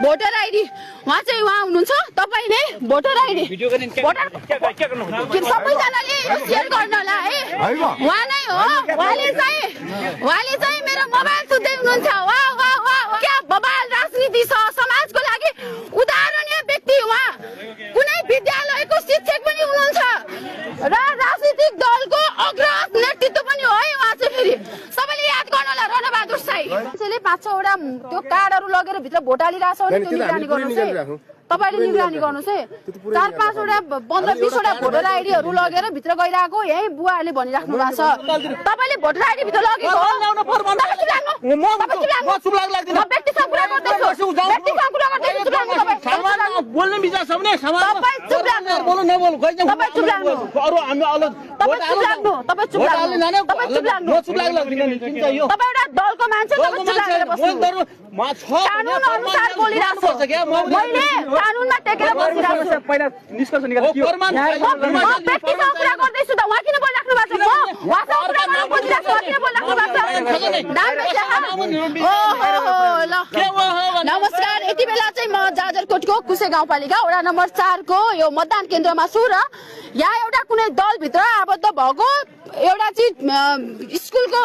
voter ID उहाँ चाहिँ उहाँ हुनुहुन्छ तपाईले भोटर आइडी सबैजनाले सेयर गर्नु होला है उहाँ नै हो उहाँले चाहिँ मेरो मोबाइल सुत्दै हुनुहुन्छ क्या बबाल राजनीति छ समाजको लागि उदाहरणीय व्यक्ति उहाँ कुनै विद्यालयको शिक्षक पनि हुनुहुन्छ र राजनीतिक दलको अग्रज नेतृत्व पनि हो है उहाँ चाहिँ फेरि सबैले याद गर्नु होला रणबहादुर साई त्यसैले 5-6 वटा त्यो कार्डहरु लगेर भित्र भोट हालिरहेछ भने त्यो निगरानी गर्नुस् है तपाईले निगरानी गर्नुस् है 4-5 वटा 15-20 वटा भोटर आइडीहरु लगेर भित्र गइराको यही बुवाहरुले भनिराख्नु भएको छ तपाईले भोटर आइडी भित्र लगेको हो ल्याउन फर्म म चुप लाग्दिन म व्यक्तिसँग कुरा गर्दैछु व्यक्तिसँग कुरा गर्दैछु चुप लाग्नु तपाई सामान बोल्ने विचार छ भने सामान तपाई चुप लाग्नु बोल्नु नबोल्नु गइ जाऊ तपाई चुप लाग्नु अरु हामी अलग तपाई चुप लाग्नु तपाई चुप लाग्नु तपाई चुप लाग्नु म चुप लाग्दिन किन चाहियो तपाई एउटा दलको मान्छे तपाई चुप लागेर बस्नु म छ कानुन अनुसार बोलिराछु मैले कानुनमा टेकेर बसिरहेको छु पहिला निष्कर्ष निकाल्नु के हो म व्यक्तिसँग कुरा गर्दैछु त उहाँ किन बोलिराख्नु भएको छ म उहाँसँग कुरा गर्न खोजिरहेको छु किन बोलिराख्नु भएको छ नमस्कार यति बेला चाहिँ म जाजरकोटको कुसे गाउँपालिका वडा नम्बर 4 को यो मतदान केन्द्रमा छु र यहाँ एउटा कुनै दल भित्र आबद्ध भएको एउटा चाहिँ स्कुलको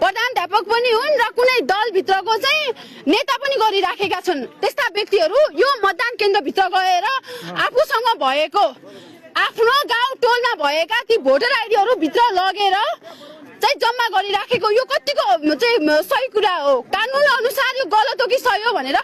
प्रधानाध्यापक पनि हुन् र कुनै दल भित्रको चाहिँ नेता पनि गरिराखेका छन् त्यस्ता व्यक्तिहरू यो मतदान केन्द्र भित्र गएर आफूसँग भएको आफ्नो गाउँ टोलमा भएका ती भोटर आइडीहरू भित्र लगेर चाहिँ जम्मा गरिराखेको यो कतिको चाहिँ सही कुरा हो कानुन अनुसार यो गलत हो कि सही हो भनेर